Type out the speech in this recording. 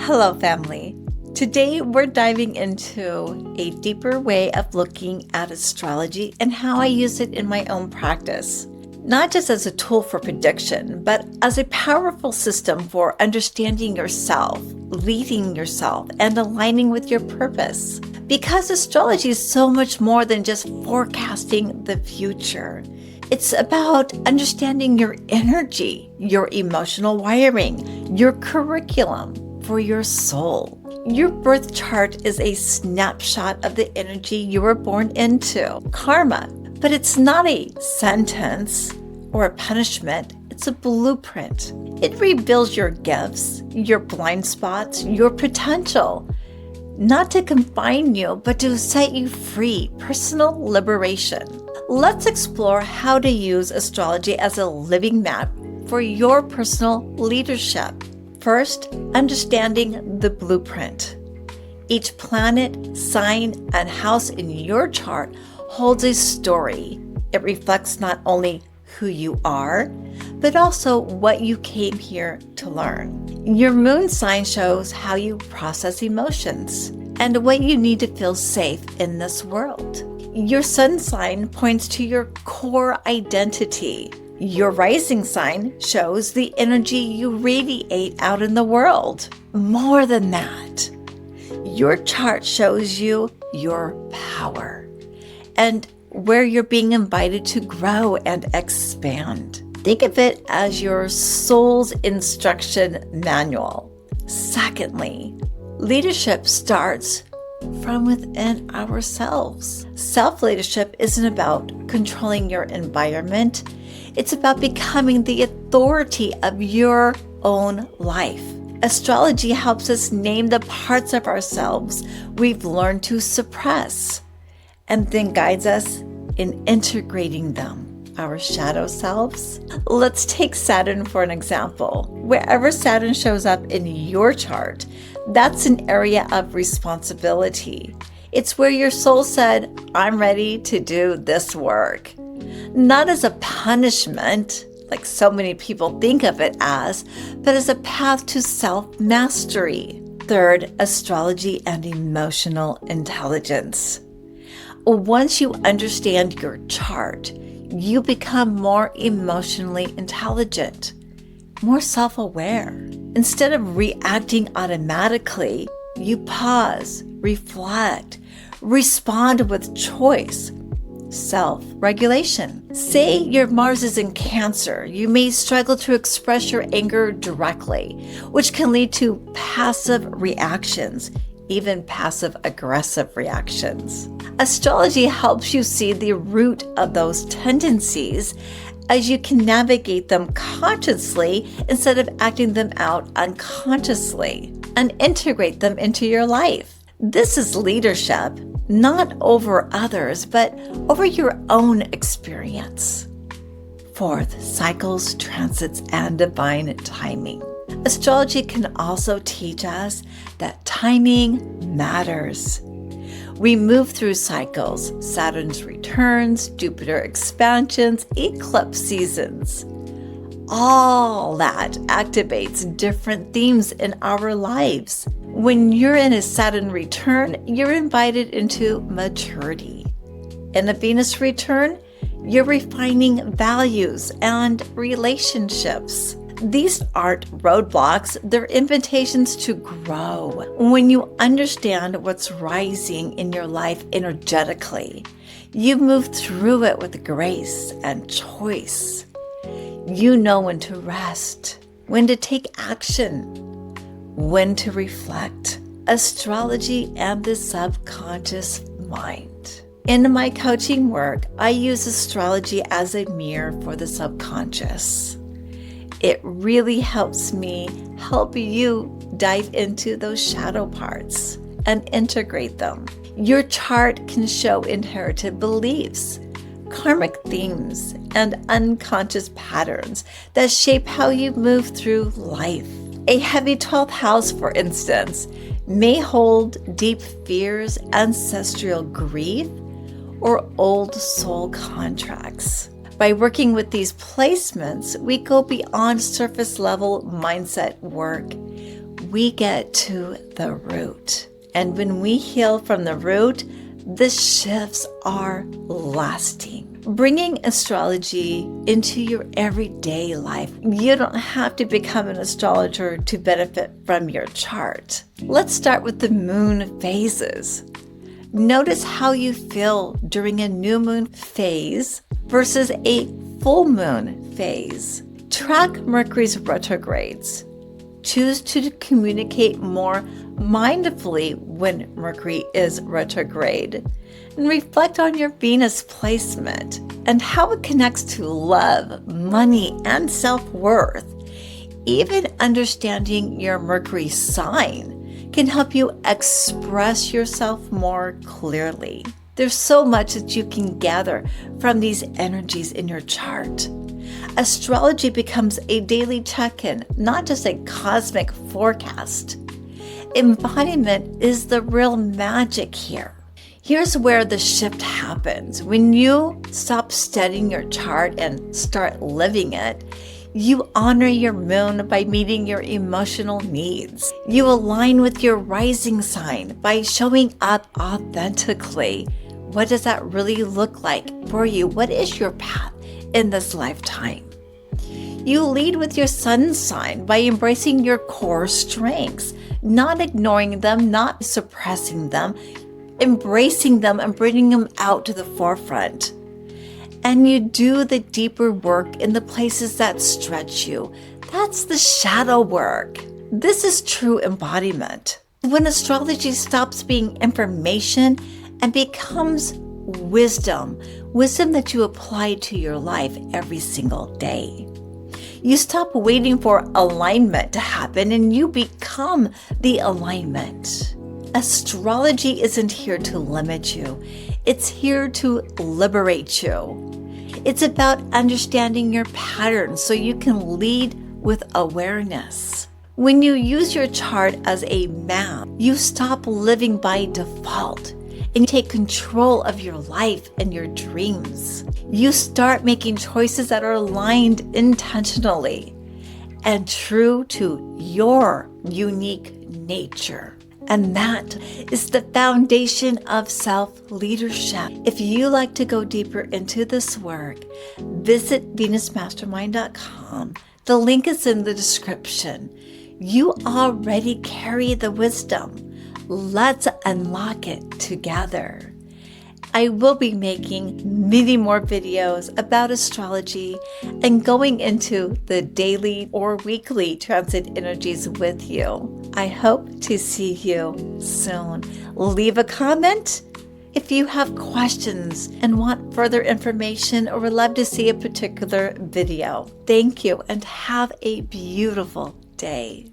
Hello, family. Today, we're diving into a deeper way of looking at astrology and how I use it in my own practice. Not just as a tool for prediction, but as a powerful system for understanding yourself, leading yourself, and aligning with your purpose. Because astrology is so much more than just forecasting the future. It's about understanding your energy, your emotional wiring, your curriculum for your soul. Your birth chart is a snapshot of the energy you were born into, karma. But it's not a sentence or a punishment, it's a blueprint. It reveals your gifts, your blind spots, your potential. Not to confine you, but to set you free, personal liberation. Let's explore how to use astrology as a living map for your personal leadership. First, understanding the blueprint. Each planet, sign, and house in your chart holds a story. It reflects not only who you are, but also what you came here to learn. Your moon sign shows how you process emotions and what you need to feel safe in this world. Your sun sign points to your core identity. Your rising sign shows the energy you radiate out in the world. More than that, your chart shows you your power and where you're being invited to grow and expand. Think of it as your soul's instruction manual. Secondly, leadership starts from within ourselves. Self-leadership isn't about controlling your environment. It's about becoming the authority of your own life. Astrology helps us name the parts of ourselves we've learned to suppress, and then guides us in integrating them, our shadow selves. Let's take Saturn for an example. Wherever Saturn shows up in your chart, that's an area of responsibility. It's where your soul said, I'm ready to do this work. Not as a punishment, like so many people think of it as, but as a path to self-mastery. Third, astrology and emotional intelligence. Once you understand your chart, you become more emotionally intelligent, more self-aware. Instead of reacting automatically, you pause, reflect, respond with choice. Self-regulation. Say your Mars is in Cancer. You may struggle to express your anger directly, which can lead to passive reactions, even passive-aggressive reactions. Astrology helps you see the root of those tendencies as you can navigate them consciously instead of acting them out unconsciously, and integrate them into your life. This is leadership, not over others, but over your own experience. Fourth, cycles, transits, and divine timing. Astrology can also teach us that timing matters. We move through cycles, Saturn's returns, Jupiter expansions, eclipse seasons. All that activates different themes in our lives. When you're in a Saturn return, you're invited into maturity. In a Venus return, you're refining values and relationships. These aren't roadblocks, they're invitations to grow. When you understand what's rising in your life energetically, you move through it with grace and choice. You know when to rest, when to take action, when to reflect. Astrology and the subconscious mind. In my coaching work, I use astrology as a mirror for the subconscious. It really helps me help you dive into those shadow parts and integrate them. Your chart can show inherited beliefs, karmic themes, and unconscious patterns that shape how you move through life. A heavy 12th house, for instance, may hold deep fears, ancestral grief, or old soul contracts. By working with these placements, we go beyond surface level mindset work. we get to the root. And when we heal from the root, the shifts are lasting. Bringing astrology into your everyday life. You don't have to become an astrologer to benefit from your chart. Let's start with the moon phases. Notice how you feel during a new moon phase versus a full moon phase. Track Mercury's retrogrades. Choose to communicate more mindfully when Mercury is retrograde. And reflect on your Venus placement and how it connects to love, money, and self-worth. Even understanding your Mercury sign can help you express yourself more clearly. There's so much that you can gather from these energies in your chart. Astrology becomes a daily check-in, not just a cosmic forecast. Embodiment is the real magic here. Here's where the shift happens. When you stop studying your chart and start living it, you honor your moon by meeting your emotional needs. You align with your rising sign by showing up authentically. What does that really look like for you? What is your path in this lifetime? You lead with your sun sign by embracing your core strengths, not ignoring them, not suppressing them, embracing them and bringing them out to the forefront. And you do the deeper work in the places that stretch you. That's the shadow work. This is true embodiment. When astrology stops being information and becomes wisdom that you apply to your life every single day. You stop waiting for alignment to happen and you become the alignment. Astrology isn't here to limit you. It's here to liberate you. It's about understanding your patterns so you can lead with awareness. When you use your chart as a map, you stop living by default and take control of your life and your dreams. You start making choices that are aligned intentionally and true to your unique nature. And that is the foundation of self-leadership. If you like to go deeper into this work, visit venusmastermind.com. The link is in the description. You already carry the wisdom. Let's unlock it together. I will be making many more videos about astrology and going into the daily or weekly transit energies with you. I hope to see you soon. Leave a comment if you have questions and want further information or would love to see a particular video. Thank you and have a beautiful day.